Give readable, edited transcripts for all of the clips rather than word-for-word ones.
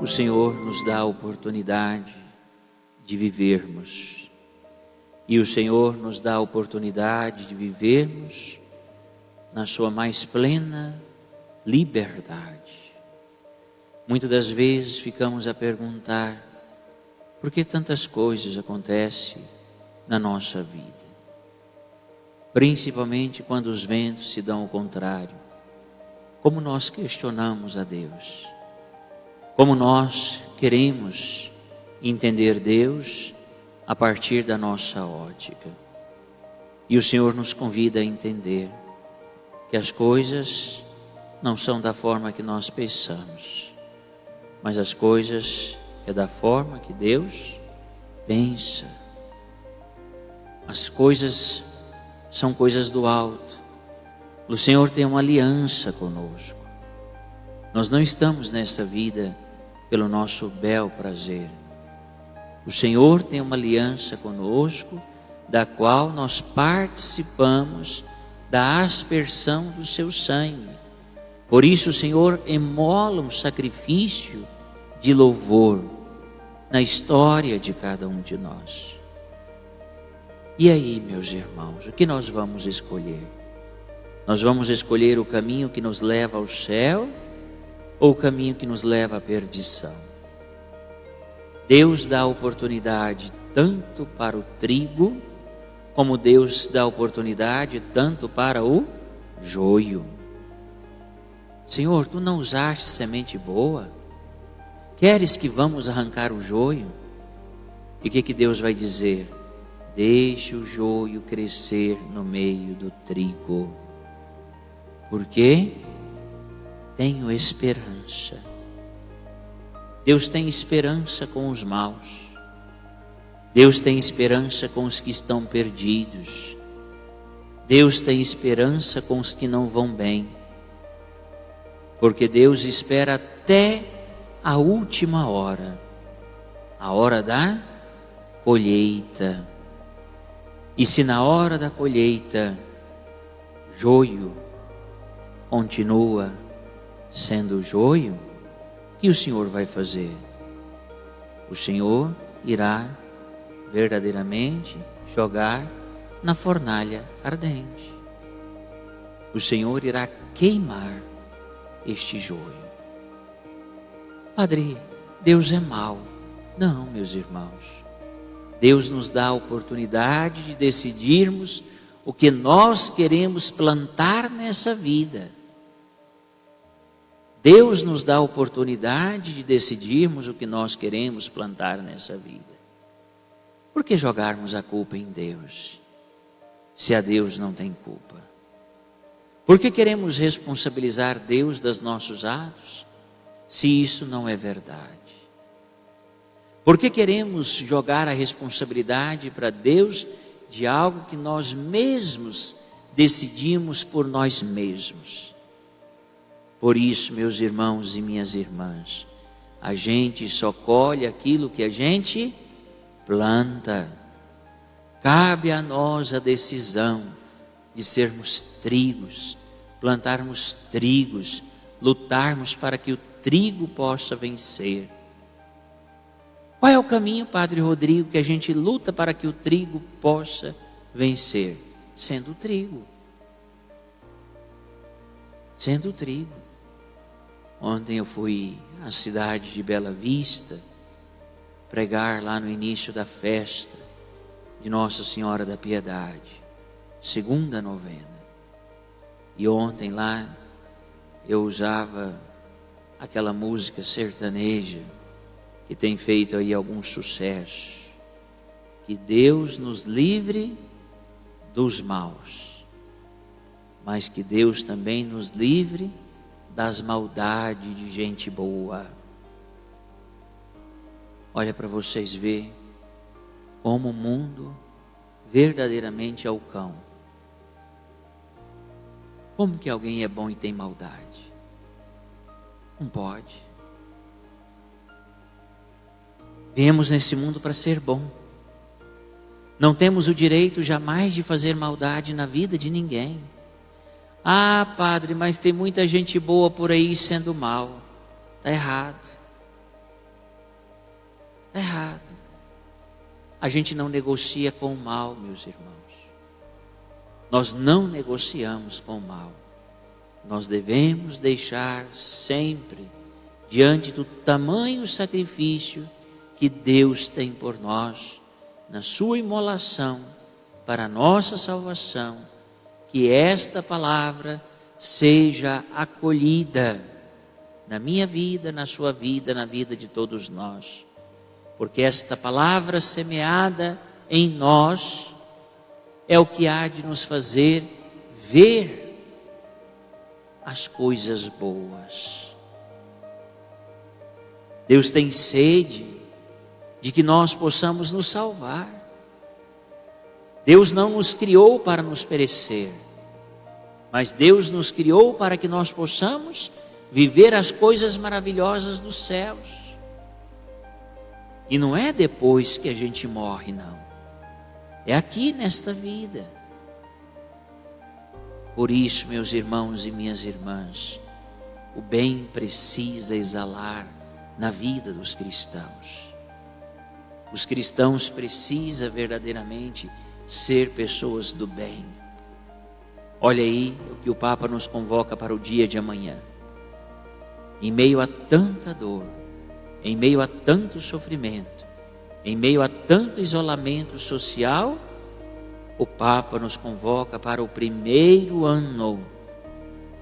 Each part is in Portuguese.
o Senhor nos dá a oportunidade de vivermos. E o Senhor nos dá a oportunidade de vivermos na sua mais plena liberdade. Muitas das vezes ficamos a perguntar: por que tantas coisas acontecem na nossa vida? Principalmente quando os ventos se dão ao contrário. Como nós questionamos a Deus? Como nós queremos entender Deus a partir da nossa ótica? E o Senhor nos convida a entender que as coisas não são da forma que nós pensamos, mas as coisas é da forma que Deus pensa. As coisas são coisas do alto. O Senhor tem uma aliança conosco. Nós não estamos nessa vida pelo nosso bel prazer. O Senhor tem uma aliança conosco, da qual nós participamos da aspersão do seu sangue. Por isso o Senhor emola um sacrifício de louvor na história de cada um de nós. E aí, meus irmãos, o que nós vamos escolher? Nós vamos escolher o caminho que nos leva ao céu ou o caminho que nos leva à perdição? Deus dá oportunidade tanto para o trigo, como Deus dá oportunidade tanto para o joio. Senhor, tu não usaste semente boa? Queres que vamos arrancar o joio? E o que Deus vai dizer? Deixe o joio crescer no meio do trigo. Porque tenho esperança. Deus tem esperança com os maus. Deus tem esperança com os que estão perdidos. Deus tem esperança com os que não vão bem. Porque Deus espera até a última hora, a hora da colheita. E se na hora da colheita, joio continua sendo joio, o que o Senhor vai fazer? O Senhor irá verdadeiramente jogar na fornalha ardente. O Senhor irá queimar este joio. Padre, Deus é mau. Não, meus irmãos. Deus nos dá a oportunidade de decidirmos o que nós queremos plantar nessa vida. Deus nos dá a oportunidade de decidirmos o que nós queremos plantar nessa vida. Por que jogarmos a culpa em Deus, se a Deus não tem culpa? Por que queremos responsabilizar Deus dos nossos atos, se isso não é verdade? Por que queremos jogar a responsabilidade para Deus de algo que nós mesmos decidimos por nós mesmos? Por isso, meus irmãos e minhas irmãs, a gente só colhe aquilo que a gente planta. Cabe a nós a decisão de sermos trigos, plantarmos trigos, lutarmos para que o trigo possa vencer. Qual é o caminho, Padre Rodrigo, que a gente luta para que o trigo possa vencer? Sendo trigo. Sendo trigo. Ontem eu fui à cidade de Bela Vista pregar lá no início da festa de Nossa Senhora da Piedade, segunda novena. E ontem lá eu usava aquela música sertaneja que tem feito aí algum sucesso. Que Deus nos livre dos maus, mas que Deus também nos livre das maldades de gente boa. Olha para vocês verem como o mundo verdadeiramente é o cão. Como que alguém é bom e tem maldade? Não pode. Viemos nesse mundo para ser bom. Não temos o direito jamais de fazer maldade na vida de ninguém. Ah, padre, mas tem muita gente boa por aí sendo mal. Está errado. Está errado. A gente não negocia com o mal, meus irmãos. Nós não negociamos com o mal. Nós devemos deixar sempre, diante do tamanho sacrifício que Deus tem por nós, na sua imolação, para a nossa salvação, que esta palavra seja acolhida na minha vida, na sua vida, na vida de todos nós. Porque esta palavra semeada em nós é o que há de nos fazer ver as coisas boas. Deus tem sede de que nós possamos nos salvar. Deus não nos criou para nos perecer, mas Deus nos criou para que nós possamos viver as coisas maravilhosas dos céus. E não é depois que a gente morre, não. É aqui nesta vida. Por isso, meus irmãos e minhas irmãs, o bem precisa exalar na vida dos cristãos. Os cristãos precisam verdadeiramente ser pessoas do bem. Olha aí o que o Papa nos convoca para o dia de amanhã. Em meio a tanta dor, em meio a tanto sofrimento, em meio a tanto isolamento social, o Papa nos convoca para o primeiro ano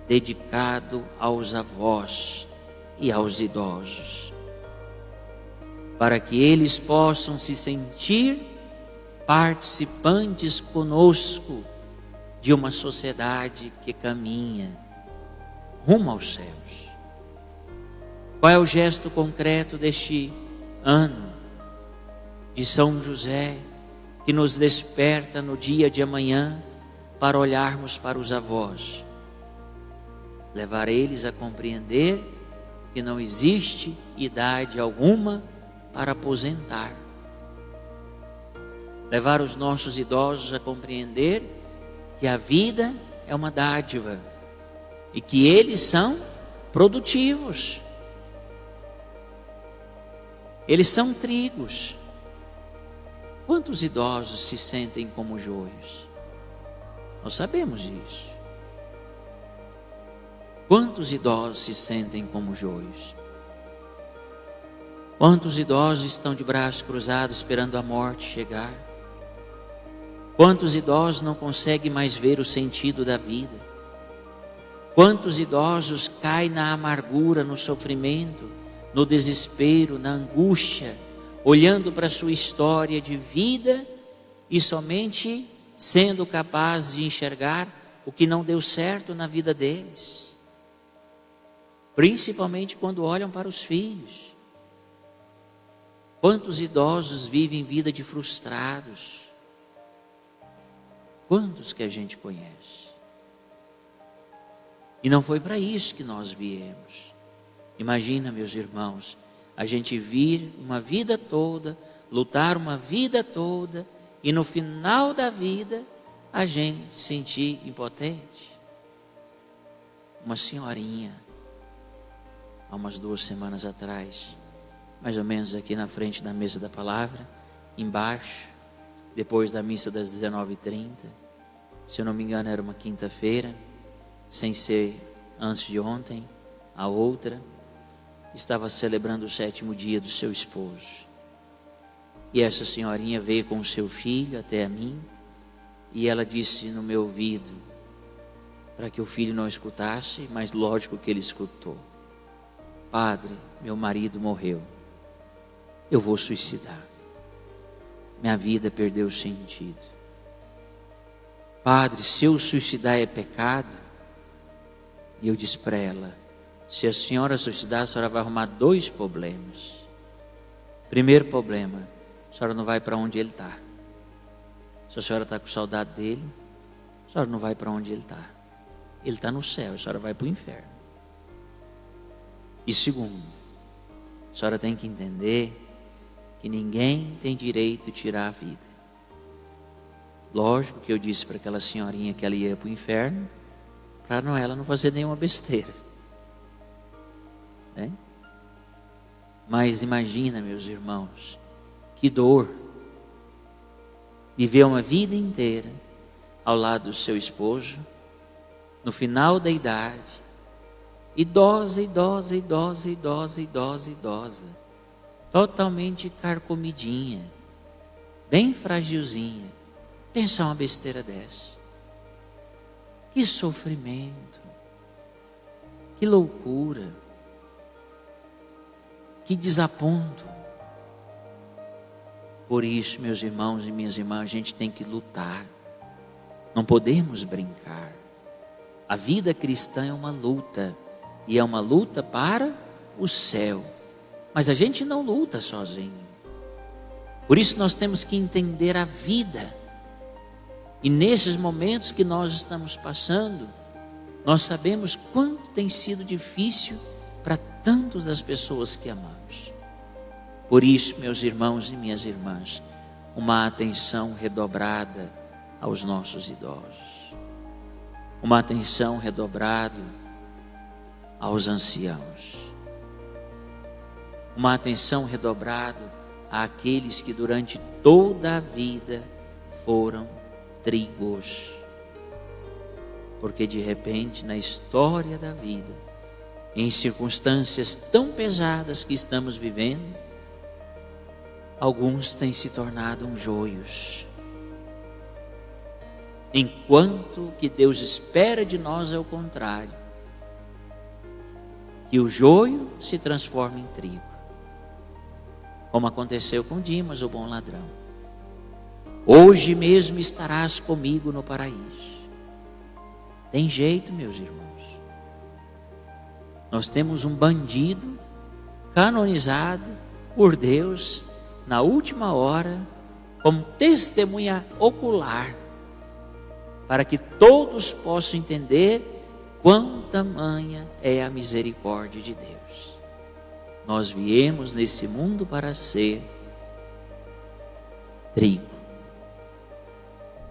dedicado aos avós e aos idosos, para que eles possam se sentir participantes conosco de uma sociedade que caminha rumo aos céus. Qual é o gesto concreto deste ano de São José, que nos desperta no dia de amanhã para olharmos para os avós? Levar eles a compreender que não existe idade alguma para aposentar. Levar os nossos idosos a compreender que a vida é uma dádiva e que eles são produtivos. Eles são trigos. Quantos idosos se sentem como joios? Nós sabemos isso. Quantos idosos se sentem como joios? Quantos idosos estão de braços cruzados esperando a morte chegar? Quantos idosos não conseguem mais ver o sentido da vida? Quantos idosos caem na amargura, no sofrimento, no desespero, na angústia, olhando para a sua história de vida e somente sendo capaz de enxergar o que não deu certo na vida deles, principalmente quando olham para os filhos. Quantos idosos vivem vida de frustrados? Quantos que a gente conhece? E não foi para isso que nós viemos. Imagina, meus irmãos, a gente vir uma vida toda, lutar uma vida toda, e no final da vida a gente se sentir impotente. Uma senhorinha, há umas 2 semanas atrás, mais ou menos aqui na frente da mesa da palavra, embaixo, depois da missa das 19h30, se eu não me engano era uma quinta-feira, sem ser antes de ontem, a outra, estava celebrando o 7º dia do seu esposo. E essa senhorinha veio com o seu filho até a mim, e ela disse no meu ouvido, para que o filho não escutasse, mas lógico que ele escutou: Padre, meu marido morreu, eu vou suicidar, minha vida perdeu o sentido. Padre, se eu suicidar é pecado? E eu disse para ela: se a senhora suicidar, a senhora vai arrumar 2 problemas. Primeiro problema, a senhora não vai para onde ele está. Se a senhora está com saudade dele, a senhora não vai para onde ele está. Ele está no céu, a senhora vai para o inferno. E segundo, a senhora tem que entender que ninguém tem direito de tirar a vida. Lógico que eu disse para aquela senhorinha que ela ia para o inferno, para ela não fazer nenhuma besteira, né? Mas imagina, meus irmãos, que dor viver uma vida inteira ao lado do seu esposo, no final da idade, idosa, totalmente carcomidinha, bem fragilzinha, pensar uma besteira dessa. Que sofrimento, que loucura, que desaponto. Por isso, meus irmãos e minhas irmãs, a gente tem que lutar, não podemos brincar. A vida cristã é uma luta, e é uma luta para o céu, mas a gente não luta sozinho. Por isso nós temos que entender a vida, e nesses momentos que nós estamos passando, nós sabemos quanto tem sido difícil para tantas das pessoas que amamos. Por isso, meus irmãos e minhas irmãs, uma atenção redobrada aos nossos idosos, uma atenção redobrada aos anciãos, uma atenção redobrada àqueles que durante toda a vida foram trigos, porque de repente na história da vida, em circunstâncias tão pesadas que estamos vivendo, alguns têm se tornado joios, enquanto o que Deus espera de nós é o contrário, que o joio se transforme em trigo, como aconteceu com Dimas, o bom ladrão. Hoje mesmo estarás comigo no paraíso. Tem jeito, meus irmãos. Nós temos um bandido canonizado por Deus na última hora, como testemunha ocular, para que todos possam entender quão tamanha é a misericórdia de Deus. Nós viemos nesse mundo para ser trigo.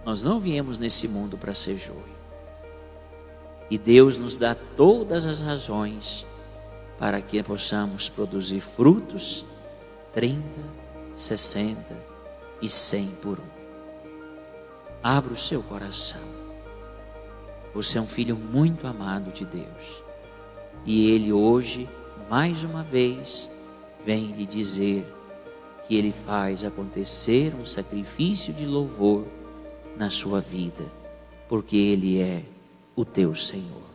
Nós não viemos nesse mundo para ser joio. E Deus nos dá todas as razões para que possamos produzir frutos 30, 60 e 100 por um. Abra o seu coração. Você é um filho muito amado de Deus. E Ele hoje, mais uma vez, vem lhe dizer que Ele faz acontecer um sacrifício de louvor na sua vida, porque Ele é o teu Senhor.